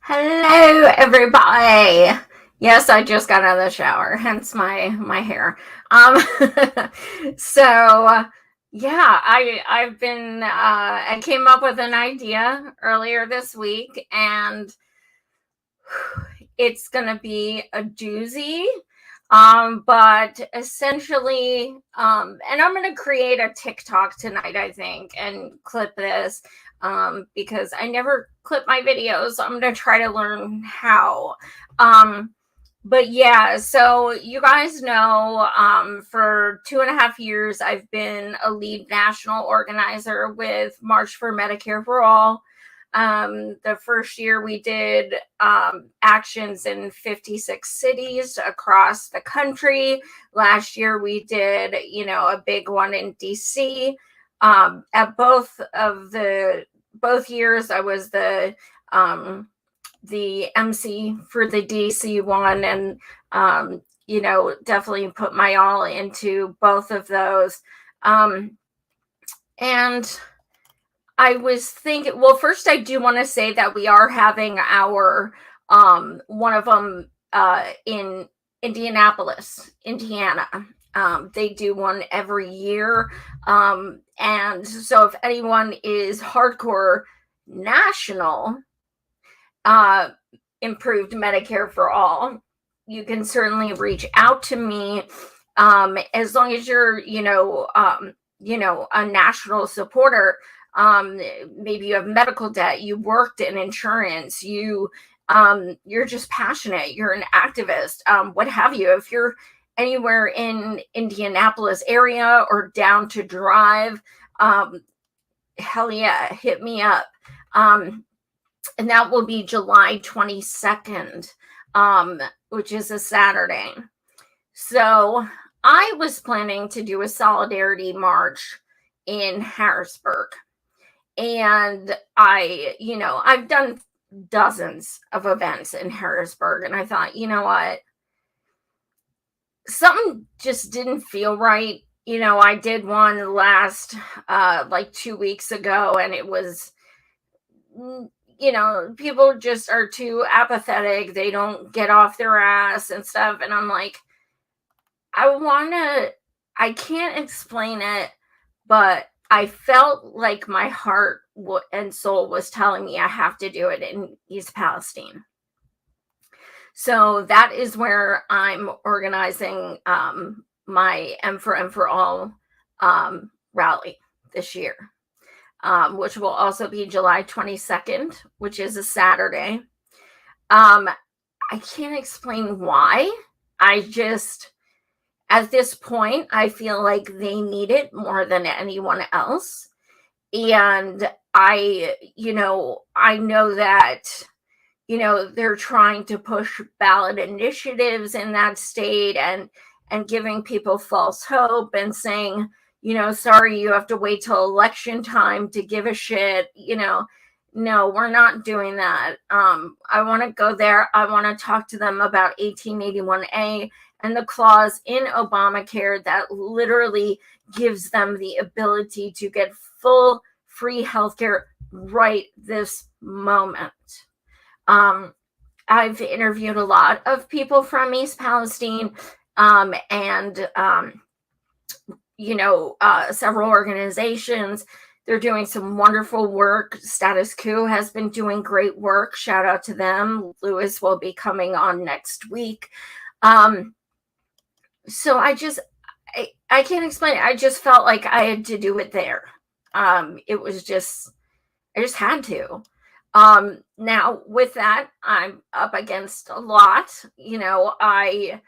Hello, everybody. Yes, I just got out of the shower, hence my hair. Um, so yeah, I've been I came up with an idea earlier this week, and it's gonna be a doozy. But essentially, and I'm gonna create a TikTok tonight, I think, and clip this because I never clip my videos. I'm gonna try to learn how. Um, but yeah, so you guys know, for 2.5 years, I've been a lead national organizer with March for Medicare for All. The first year we did actions in 56 cities across the country. Last year we did, a big one in DC. At both years, I was the MC for the DC one, and definitely put my all into both of those. And I was thinking, well, first I do want to say that we are having our one of them in Indianapolis, Indiana. They do one every year. And so if anyone is hardcore national uh improved Medicare for all, you can certainly reach out to me. As long as you're, a national supporter. Maybe you have medical debt, you worked in insurance, you're just passionate, you're an activist, what have you. If you're anywhere in Indianapolis area or down to drive, hell yeah, hit me up. And that will be July 22nd, which is a Saturday. So I was planning to do a solidarity march in Harrisburg. And I've done dozens of events in Harrisburg, and I thought, you know what? Something just didn't feel right. I did one last like 2 weeks ago, and it was, people just are too apathetic. They don't get off their ass and stuff. And I'm like, I can't explain it, but I felt like my heart and soul was telling me I have to do it in East Palestine. So that is where I'm organizing my M for All rally this year, which will also be July 22nd, which is a Saturday. I can't explain why. At this point, I feel like they need it more than anyone else. And I know that, they're trying to push ballot initiatives in that state and giving people false hope and saying, sorry, you have to wait till election time to give a shit. No, we're not doing that. I want to go there. I want to talk to them about 1881A and the clause in Obamacare that literally gives them the ability to get full free healthcare right this moment. I've interviewed a lot of people from East Palestine, and several organizations. They're doing some wonderful work. Status Quo has been doing great work. Shout out to them. Lewis will be coming on next week. So I can't explain it. I just felt like I had to do it there. It was just, I just had to. Now with that, I'm up against a lot. I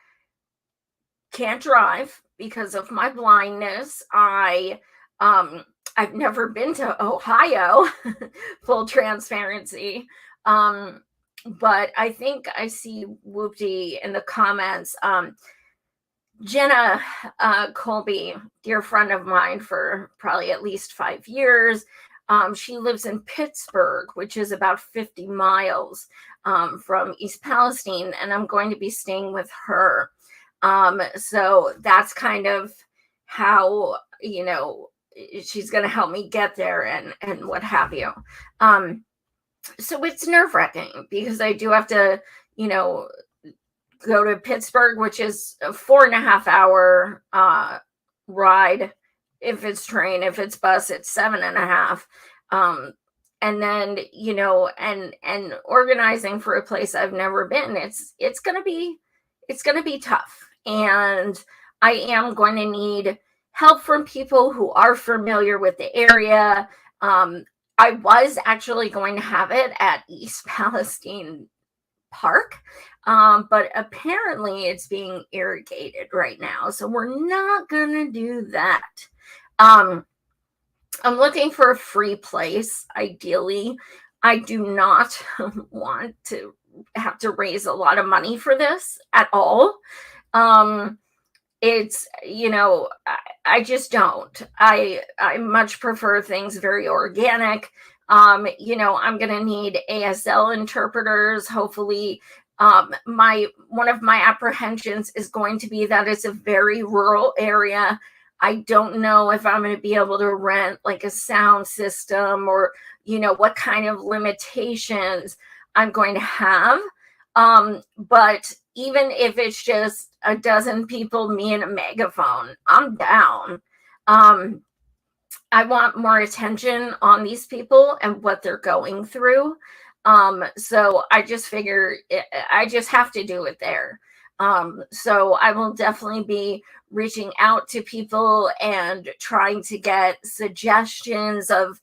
can't drive because of my blindness. I've never been to Ohio, full transparency. But I think I see Whoopty in the comments. Jenna Colby, dear friend of mine for probably at least 5 years. She lives in Pittsburgh, which is about 50 miles from East Palestine, and I'm going to be staying with her. So that's kind of how, she's going to help me get there and what have you. So it's nerve-wracking because I do have to, you know, go to Pittsburgh, which is a 4.5 hour ride. If it's train, if it's bus, it's 7.5. And then, and organizing for a place I've never been, it's gonna be tough. And I am going to need help from people who are familiar with the area. I was actually going to have it at East Palestine Park, but apparently it's being irrigated right now, so we're not gonna do that. I'm looking for a free place, ideally. I do not want to have to raise a lot of money for this at all. It's, I just don't. I much prefer things very organic. I'm gonna need ASL interpreters. Hopefully, one of my apprehensions is going to be that it's a very rural area. I don't know if I'm going to be able to rent like a sound system, or what kind of limitations I'm going to have. But even if it's just a dozen people, me and a megaphone, I'm down. I want more attention on these people and what they're going through. So I just figure I just have to do it there. So I will definitely be reaching out to people and trying to get suggestions of,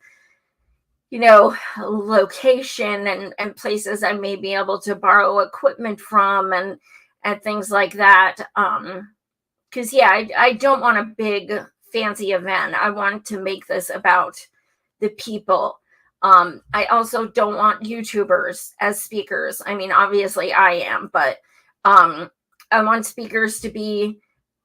location and places I may be able to borrow equipment from, and things like that. Because I don't want a big fancy event. I want to make this about the people. I also don't want YouTubers as speakers. I mean, obviously I am, but I want speakers to be,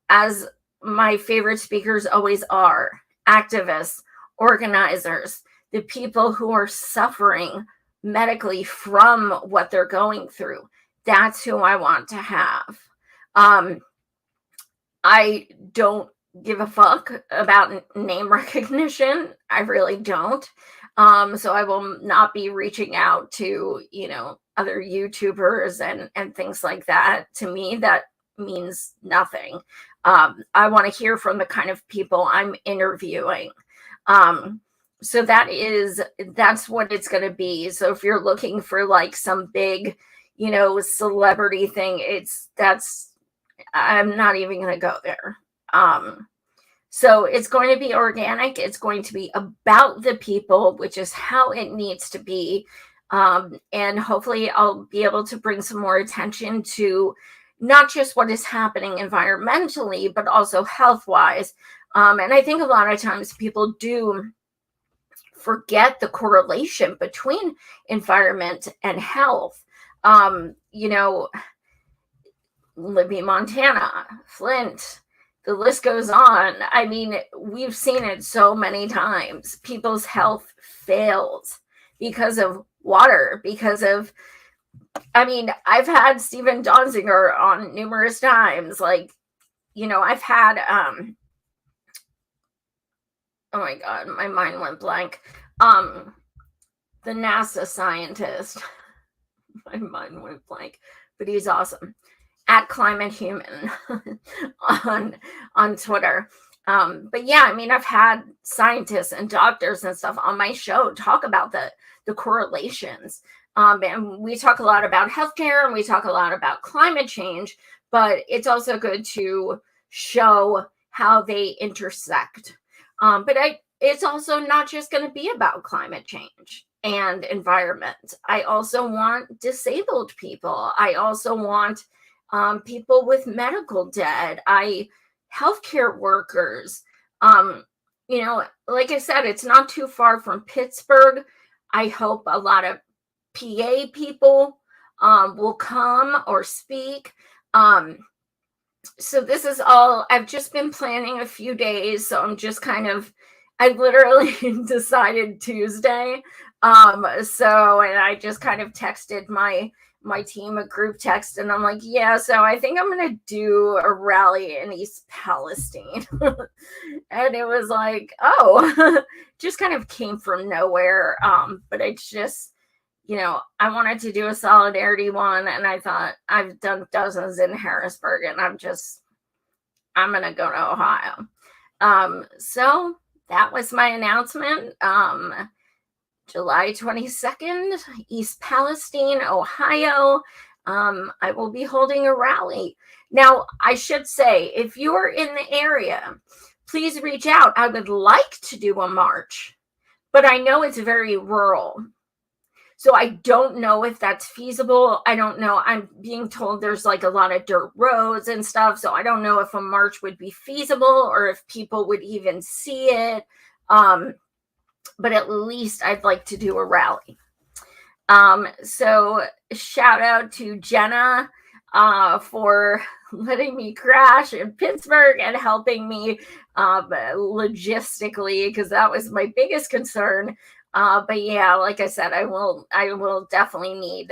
as my favorite speakers always are, activists, organizers, the people who are suffering medically from what they're going through. That's who I want to have. I don't give a fuck about name recognition. I really don't. So I will not be reaching out to, other YouTubers and things like that. To me, that means nothing. I want to hear from the kind of people I'm interviewing. So that's what it's going to be. So if you're looking for like some big, celebrity thing, I'm not even going to go there. So it's going to be organic. It's going to be about the people, which is how it needs to be. And hopefully I'll be able to bring some more attention to not just what is happening environmentally, but also health-wise. And I think a lot of times people do forget the correlation between environment and health. Libby, Montana, Flint, the list goes on. I mean, we've seen it so many times. People's health fails because of water, I've had Stephen Donziger on numerous times. Like, I've had, oh my God, my mind went blank. The NASA scientist, my mind went blank, but he's awesome. At Climate Human on Twitter. But yeah, I've had scientists and doctors and stuff on my show talk about the correlations. And we talk a lot about healthcare, and we talk a lot about climate change, but it's also good to show how they intersect. But it's also not just going to be about climate change and environment. I also want disabled people. I also want people with medical debt, healthcare workers. Like I said, it's not too far from Pittsburgh. I hope a lot of PA people will come or speak. So this is all, I've just been planning a few days. So I'm just I literally decided Tuesday. And I just kind of texted my team a group text, and I'm like, yeah, so I think I'm gonna do a rally in East Palestine. And it was like, oh, just kind of came from nowhere. But it's just, I wanted to do a solidarity one, and I thought I've done dozens in Harrisburg, and I'm going to go to Ohio. So that was my announcement. July 22nd, East Palestine, Ohio. I will be holding a rally. Now, I should say, if you're in the area, please reach out. I would like to do a march, but I know it's very rural. So I don't know if that's feasible. I don't know. I'm being told there's like a lot of dirt roads and stuff. So I don't know if a march would be feasible or if people would even see it. But at least I'd like to do a rally. So shout out to Jenna for letting me crash in Pittsburgh and helping me logistically, because that was my biggest concern. But yeah, like I said, I will definitely need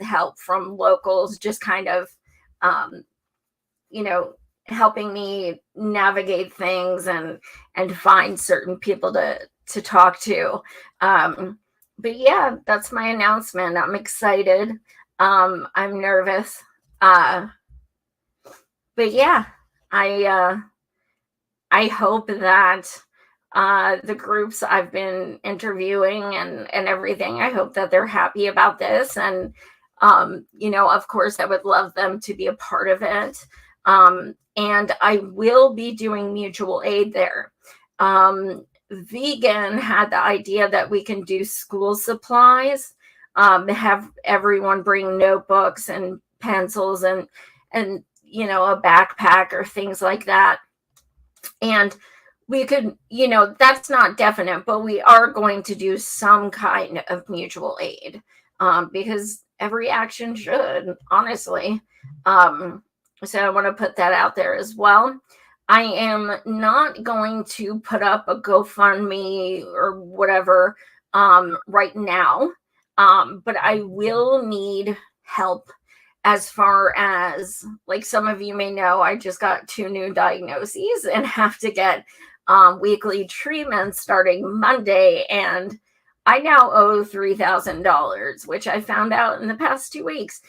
help from locals, just kind of helping me navigate things and find certain people to talk to. But yeah, that's my announcement. I'm excited. I'm nervous. But yeah, I hope that the groups I've been interviewing and everything, I hope that they're happy about this. And, of course, I would love them to be a part of it. And I will be doing mutual aid there. Vegan had the idea that we can do school supplies, have everyone bring notebooks and pencils and a backpack or things like that. And we could, that's not definite, but we are going to do some kind of mutual aid, because every action should, honestly. So I want to put that out there as well. I am not going to put up a GoFundMe or whatever right now, but I will need help as far as, like some of you may know, I just got 2 new diagnoses and have to get weekly treatment starting Monday. And I now owe $3,000, which I found out in the past 2 weeks.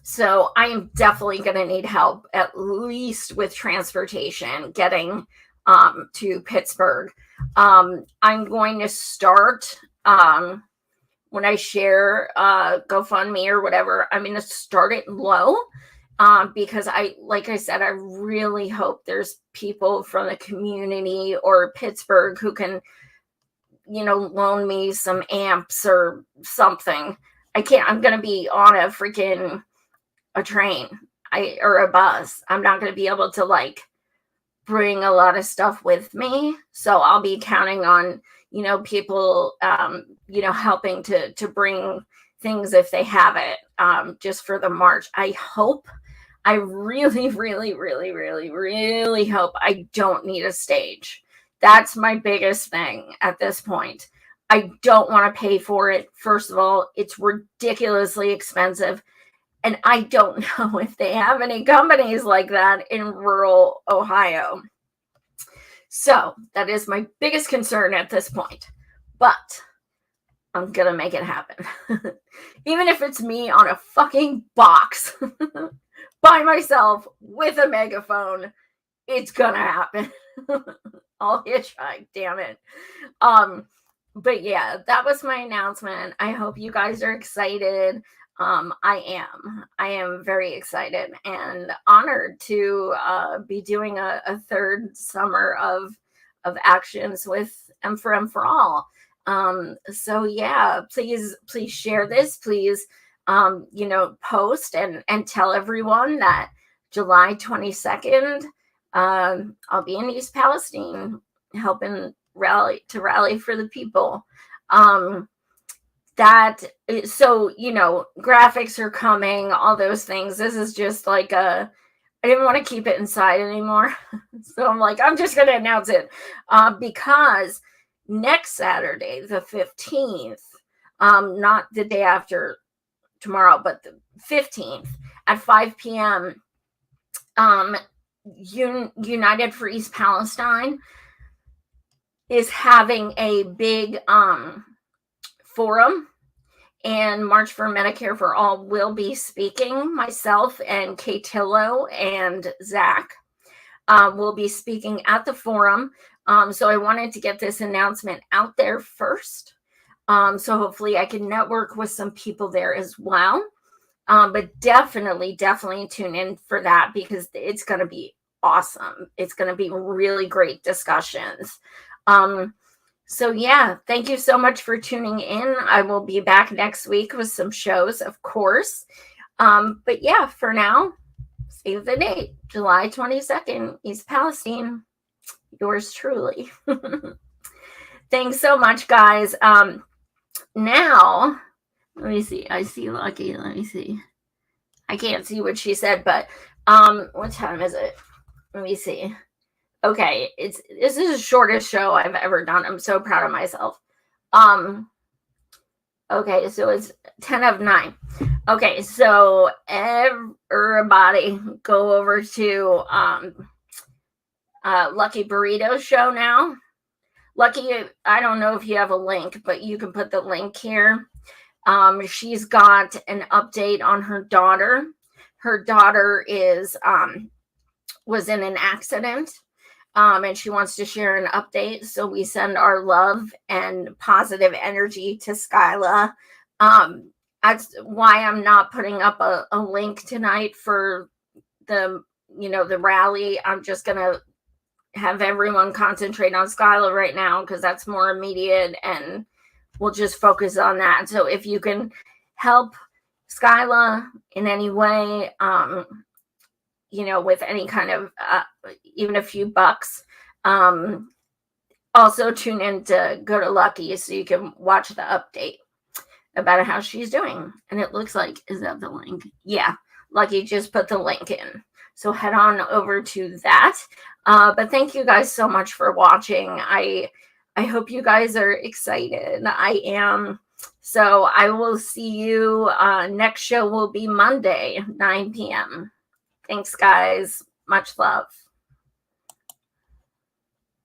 So I am definitely going to need help, at least with transportation, getting to Pittsburgh. I'm going to start, when I share GoFundMe or whatever, I'm going to start it low, because like I said, I really hope there's people from the community or Pittsburgh who can, loan me some amps or something. I'm going to be on a train or a bus. I'm not going to be able to bring a lot of stuff with me. So I'll be counting on, people, helping to bring things if they have it, just for the march. I really, really, really, really, really hope I don't need a stage. That's my biggest thing at this point. I don't want to pay for it. First of all, it's ridiculously expensive. And I don't know if they have any companies like that in rural Ohio. So that is my biggest concern at this point. But I'm going to make it happen. Even if it's me on a fucking box by myself with a megaphone, it's going to happen. I'll hitchhike, damn it. But yeah, that was my announcement. I hope you guys are excited. I am very excited and honored to be doing a third summer of actions with M for All. So yeah, please share this. Please, post and tell everyone that July 22nd, I'll be in East Palestine helping rally for the people. Graphics are coming, all those things. This is just I didn't want to keep it inside anymore. So I'm just going to announce it, because next Saturday, the 15th, not the day after tomorrow, but the 15th at 5 p.m., United for East Palestine is having a big forum and March for Medicare for All will be speaking. Myself and Kate Tillow and Zach will be speaking at the forum. So I wanted to get this announcement out there first. So hopefully I can network with some people there as well. But definitely tune in for that, because it's going to be awesome. It's going to be really great discussions. So yeah, thank you so much for tuning in. I will be back next week with some shows, of course. But yeah, for now, save the date, July 22nd, East Palestine. Yours truly. Thanks so much, guys. Now, let me see. I see Lucky. Let me see. I can't see what she said, but what time is it? Let me see. Okay, this is the shortest show I've ever done. I'm so proud of myself. Okay, so it's 10 of 9. Okay, so everybody go over to Lucky Burrito show now. Lucky, I don't know if you have a link, but you can put the link here. She's got an update on her daughter. Her daughter was in an accident. And she wants to share an update. So we send our love and positive energy to Skyla. That's why I'm not putting up a link tonight for the rally. I'm just going to have everyone concentrate on Skyla right now, because that's more immediate, and we'll just focus on that. So if you can help Skyla in any way, with any kind of, even a few bucks. Also tune in to go to Lucky so you can watch the update about how she's doing. And it looks like, is that the link? Yeah, Lucky just put the link in. So head on over to that. But thank you guys so much for watching. I hope you guys are excited. I am. So I will see you. Next show will be Monday, 9 p.m. Thanks, guys. Much love.